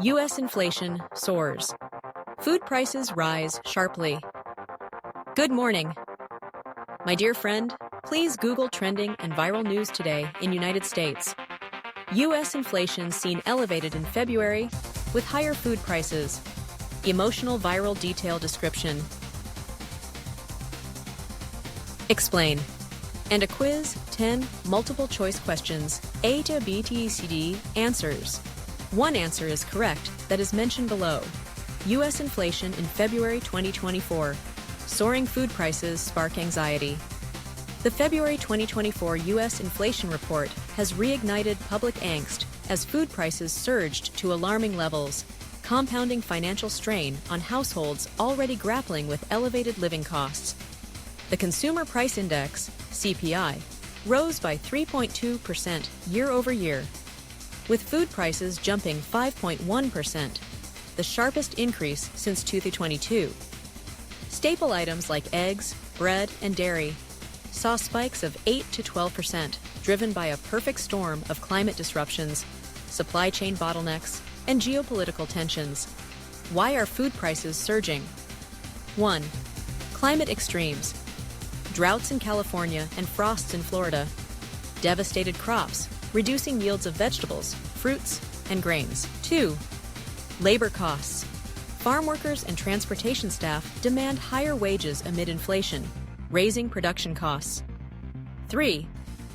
U.S. inflation soars. Food prices rise sharply. Good morning. My dear friend, please Google trending and viral news today in United States. U.S. inflation seen elevated in February with higher food prices. Emotional viral detail description. Explain. And a quiz, 10 multiple choice questions, A to B to C D answers. One answer is correct that is mentioned below. U.S. inflation in February 2024. Soaring food prices spark anxiety. The February 2024 U.S. inflation report has reignited public angst as food prices surged to alarming levels, compounding financial strain on households already grappling with elevated living costs. The Consumer Price Index, CPI, rose by 3.2% year-over-year, with food prices jumping 5.1%, the sharpest increase since 2022. Staple items like eggs, bread, and dairy saw spikes of 8 to 12%, driven by a perfect storm of climate disruptions, supply chain bottlenecks, and geopolitical tensions. Why are food prices surging? 1. Climate extremes. Droughts in California and frosts in Florida. Devastated crops, reducing yields of vegetables, fruits, and grains. 2. Labor costs. Farm workers and transportation staff demand higher wages amid inflation, raising production costs. 3.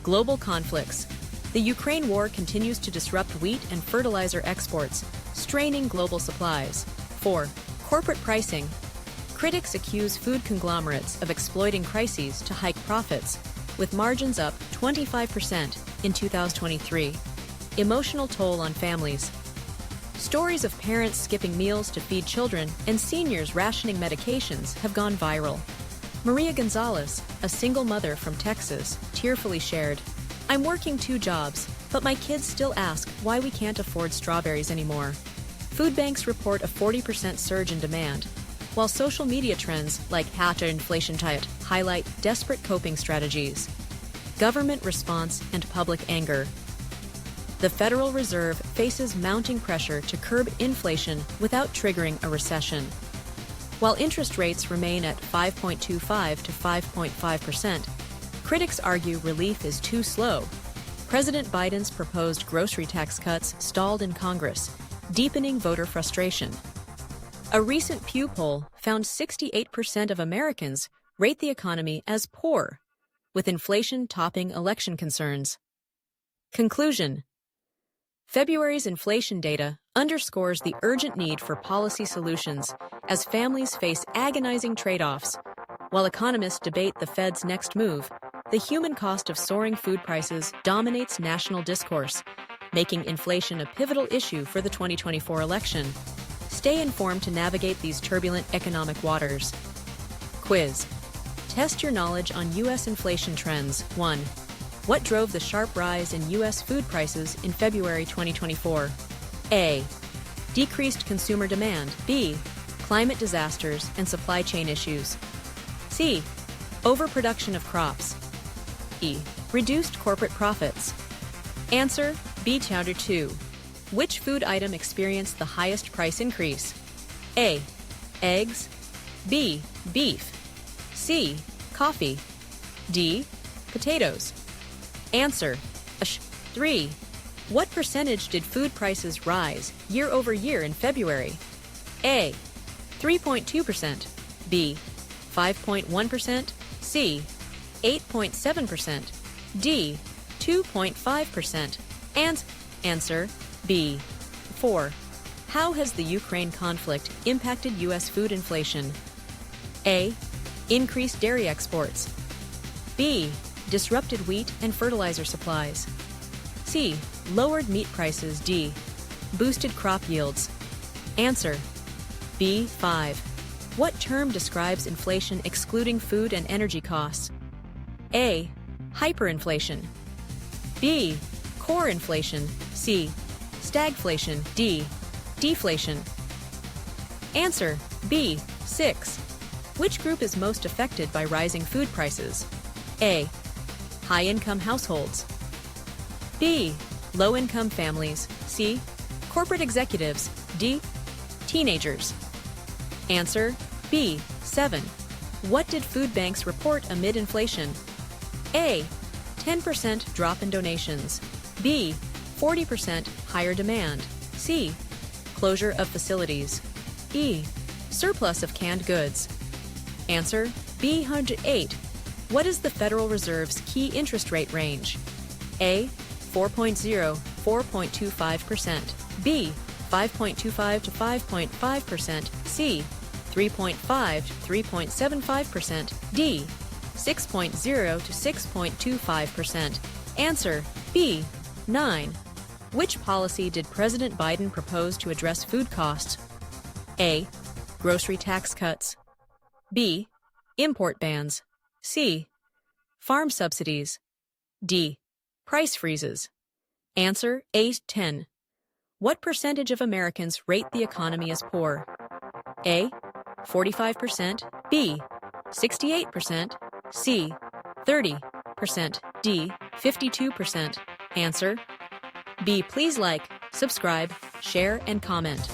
Global conflicts. The Ukraine war continues to disrupt wheat and fertilizer exports, straining global supplies. 4. Corporate pricing. Critics accuse food conglomerates of exploiting crises to hike profits, with margins up 25% in 2023. Emotional toll on families. Stories of parents skipping meals to feed children and seniors rationing medications have gone viral. Maria Gonzalez, a single mother from Texas, tearfully shared, "I'm working 2 jobs, but my kids still ask why we can't afford strawberries anymore." Food banks report a 40% surge in demand, while social media trends like #inflationtight highlight desperate coping strategies. Government response and public anger. The Federal Reserve faces mounting pressure to curb inflation without triggering a recession. While interest rates remain at 5.25 to 5.5%, critics argue relief is too slow. President Biden's proposed grocery tax cuts stalled in Congress, deepening voter frustration. A recent Pew poll found 68% of Americans rate the economy as poor, with inflation topping election concerns. Conclusion. February's inflation data underscores the urgent need for policy solutions as families face agonizing trade-offs. While economists debate the Fed's next move, the human cost of soaring food prices dominates national discourse, making inflation a pivotal issue for the 2024 election. Stay informed to navigate these turbulent economic waters. Quiz. Test your knowledge on U.S. inflation trends. 1. What drove the sharp rise in U.S. food prices in February 2024? A. Decreased consumer demand. B. Climate disasters and supply chain issues. C. Overproduction of crops. E. Reduced corporate profits. Answer B. Chowder 2. Which food item experienced the highest price increase? A. Eggs. B. Beef. C. Coffee. D. Potatoes. Answer 3. What percentage did food prices rise year-over-year in February? A. 3.2%. B. 5.1%. C. 8.7%. D. 2.5%. And answer B. 4. How has the Ukraine conflict impacted U.S. food inflation? A. Increased dairy exports. B. Disrupted wheat and fertilizer supplies. C. Lowered meat prices. D. Boosted crop yields. Answer B. 5. What term describes inflation excluding food and energy costs? A. Hyperinflation. B. Core inflation. C. Stagflation. D. Deflation. Answer B. 6. Which group is most affected by rising food prices? A. High-income households. B. Low-income families. C. Corporate executives. D. Teenagers. Answer B. 7. What did food banks report amid inflation? A. 10% drop in donations. B. 40% higher demand. C. Closure of facilities. E. Surplus of canned goods. Answer B. 108. What is the Federal Reserve's key interest rate range? A. 4.0 4.25%. B. 5.25 to 5.5%. C. 3.5 to 3.75%. D. 6.0 to 6.25%. Answer B. 9. Which policy did President Biden propose to address food costs? A. Grocery tax cuts. B. Import bans. C. Farm subsidies. D. Price freezes. Answer A. 10. What percentage of Americans rate the economy as poor? A. 45%. B. 68%. C. 30%. D. 52%. Answer B. Please like, subscribe, share, and comment.